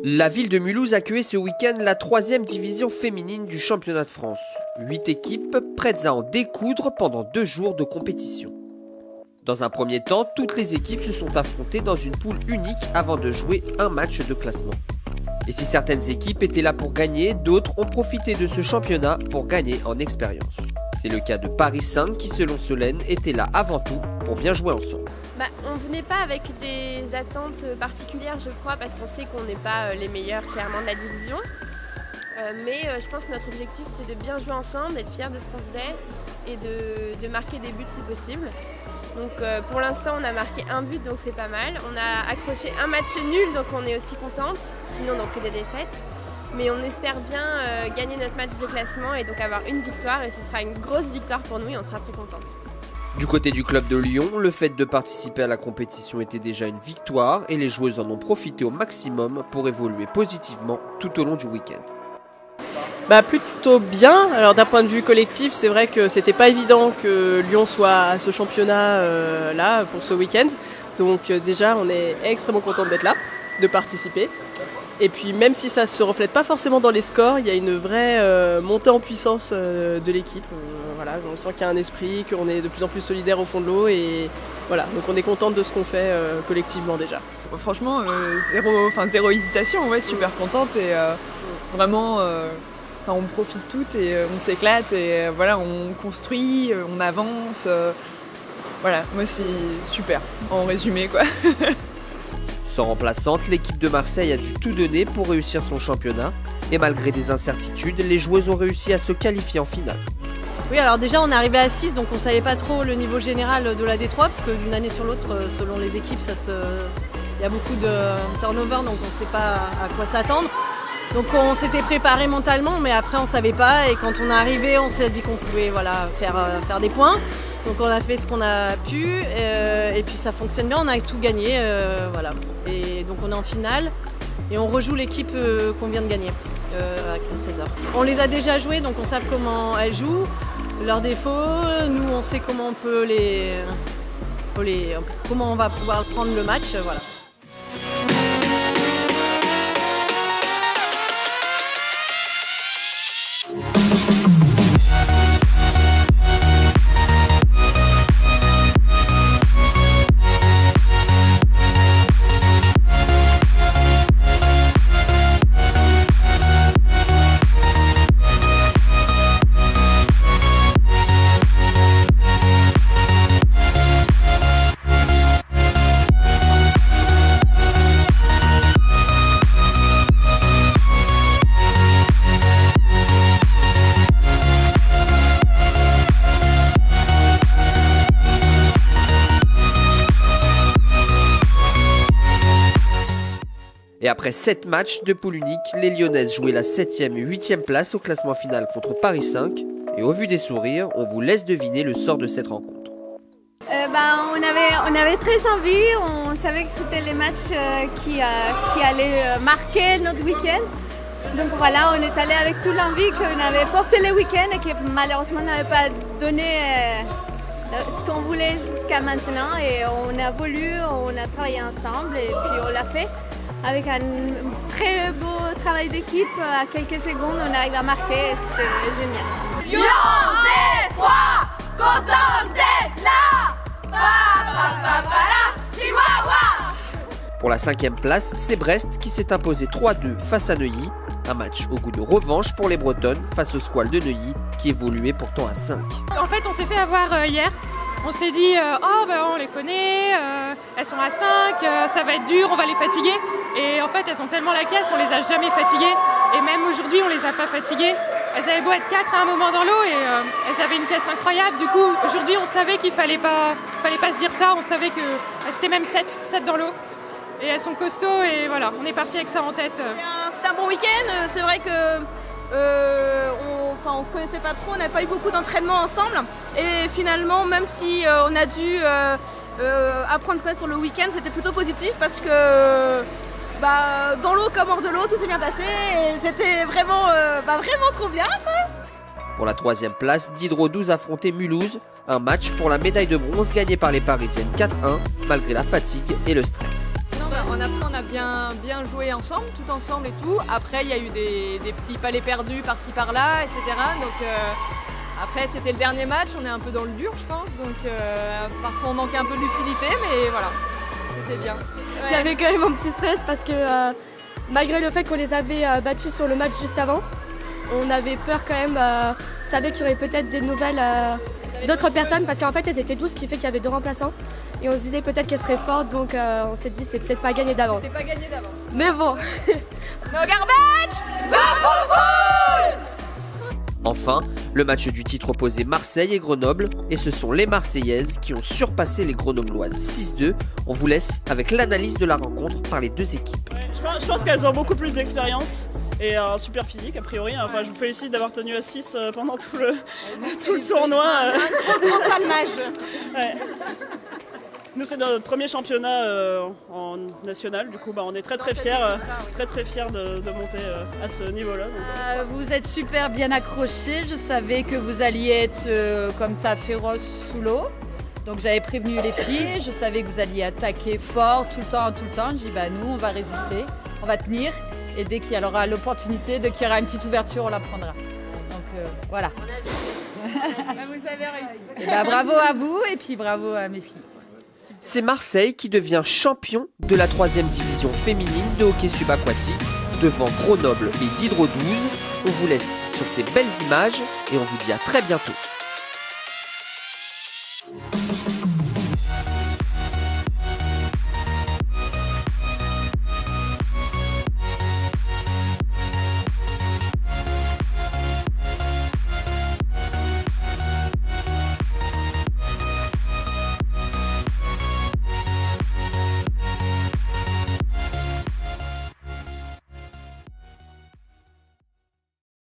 La ville de Mulhouse accueillait ce week-end la 3e division féminine du championnat de France. 8 équipes prêtes à en découdre pendant 2 jours de compétition. Dans un premier temps, toutes les équipes se sont affrontées dans une poule unique avant de jouer un match de classement. Et si certaines équipes étaient là pour gagner, d'autres ont profité de ce championnat pour gagner en expérience. C'est le cas de Paris 5 qui, selon Solène, était là avant tout pour bien jouer ensemble. On venait pas avec des attentes particulières, je crois, parce qu'on sait qu'on n'est pas les meilleurs clairement de la division. Mais je pense que notre objectif c'était de bien jouer ensemble, d'être fiers de ce qu'on faisait et de marquer des buts si possible. Donc pour l'instant on a marqué un but, donc c'est pas mal. On a accroché un match nul, donc on est aussi contente, sinon donc que des défaites. Mais on espère bien gagner notre match de classement et donc avoir une victoire, et ce sera une grosse victoire pour nous et on sera très contente. Du côté du club de Lyon, le fait de participer à la compétition était déjà une victoire et les joueuses en ont profité au maximum pour évoluer positivement tout au long du week-end. Plutôt bien. Alors d'un point de vue collectif, c'est vrai que c'était pas évident que Lyon soit à ce championnat là pour ce week-end. Donc déjà, on est extrêmement content d'être là, de participer. Et puis même si ça se reflète pas forcément dans les scores, il y a une vraie montée en puissance de l'équipe. Voilà, on sent qu'il y a un esprit, qu'on est de plus en plus solidaire au fond de l'eau et voilà, donc on est contente de ce qu'on fait collectivement déjà. Franchement, zéro hésitation, ouais, super contente et vraiment on profite toutes et on s'éclate et voilà, on construit, on avance. Voilà, moi c'est super en résumé quoi. Sans remplaçante, l'équipe de Marseille a dû tout donner pour réussir son championnat. Et malgré des incertitudes, les joueuses ont réussi à se qualifier en finale. Oui, alors déjà on est arrivé à 6, donc on ne savait pas trop le niveau général de la D3, parce que d'une année sur l'autre, selon les équipes, il y a beaucoup de turnover, donc on ne sait pas à quoi s'attendre. Donc on s'était préparé mentalement, mais après on ne savait pas, et quand on est arrivé, on s'est dit qu'on pouvait faire des points. Donc on a fait ce qu'on a pu, et puis ça fonctionne bien, on a tout gagné, voilà. Et donc on est en finale, et on rejoue l'équipe qu'on vient de gagner à 15-16h. On les a déjà jouées, donc on sait comment elles jouent, leurs défauts, nous on sait comment on peut comment on va pouvoir prendre le match, voilà. Et après 7 matchs de poule unique, les Lyonnaises jouaient la 7e et 8e place au classement final contre Paris 5. Et au vu des sourires, on vous laisse deviner le sort de cette rencontre. On avait très envie, on savait que c'était les matchs qui allaient marquer notre week-end. Donc voilà, on est allé avec toute l'envie qu'on avait porté le week-end et qui malheureusement n'avait pas donné ce qu'on voulait jusqu'à maintenant. Et on a voulu, on a travaillé ensemble et puis on l'a fait. Avec un très beau travail d'équipe, à quelques secondes, on arrive à marquer et c'était génial. Lyon D3, content d'être là. Chihuahua. Pour la 5e place, c'est Brest qui s'est imposé 3-2 face à Neuilly. Un match au goût de revanche pour les Bretonnes face au Squale de Neuilly qui évoluait pourtant à 5. En fait, on s'est fait avoir hier. On s'est dit, on les connaît, elles sont à 5, ça va être dur, on va les fatiguer. Et en fait, elles ont tellement la caisse, on les a jamais fatiguées. Et même aujourd'hui, on les a pas fatiguées. Elles avaient beau être 4 à un moment dans l'eau et elles avaient une caisse incroyable. Du coup, aujourd'hui, on savait qu'il fallait pas se dire ça. On savait que c'était même 7 dans l'eau. Et elles sont costauds et voilà, on est parti avec ça en tête. C'était un bon week-end, c'est vrai que on se connaissait pas trop, on n'avait pas eu beaucoup d'entraînement ensemble. Et finalement, même si on a dû apprendre quoi sur le week-end, c'était plutôt positif parce que dans l'eau comme hors de l'eau, tout s'est bien passé et c'était vraiment trop bien, quoi. Pour la 3e place, Diderot 12 affrontait Mulhouse, un match pour la médaille de bronze gagnée par les Parisiennes 4-1, malgré la fatigue et le stress. Non On a bien joué ensemble, tout ensemble et tout. Après, il y a eu des petits palets perdus par-ci par-là, etc. Donc après, c'était le dernier match, on est un peu dans le dur, je pense. Donc parfois, on manquait un peu de lucidité, mais voilà, c'était bien. Ouais. Il y avait quand même un petit stress parce que malgré le fait qu'on les avait battus sur le match juste avant, on avait peur quand même. On savait qu'il y aurait peut-être des nouvelles d'autres personnes parce qu'en fait, elles étaient 12, ce qui fait qu'il y avait 2 remplaçants. Et on se disait peut-être qu'elle serait forte, donc on s'est dit c'est peut-être pas gagné d'avance. C'était pas gagné d'avance. Mais bon. No garbage, go football. Enfin, le match du titre opposait Marseille et Grenoble, et ce sont les Marseillaises qui ont surpassé les Grenobloises 6-2. On vous laisse avec l'analyse de la rencontre par les 2 équipes. Ouais, je pense qu'elles ont beaucoup plus d'expérience et un super physique a priori. Enfin, je vous félicite d'avoir tenu à 6 pendant tout le tournoi. Un trop grand palmage. Ouais. Nous, c'est notre premier championnat en national, du coup on est très fiers de monter à ce niveau-là. Vous êtes super bien accrochés, je savais que vous alliez être comme ça féroce sous l'eau. Donc j'avais prévenu les filles, je savais que vous alliez attaquer fort tout le temps. J'ai dit nous on va résister, on va tenir et dès qu'il y aura l'opportunité, dès qu'il y aura une petite ouverture, on la prendra. Donc voilà. Vous avez réussi. Et bravo à vous et puis bravo à mes filles. C'est Marseille qui devient champion de la 3e division féminine de hockey subaquatique devant Grenoble et Diderot 12. On vous laisse sur ces belles images et on vous dit à très bientôt.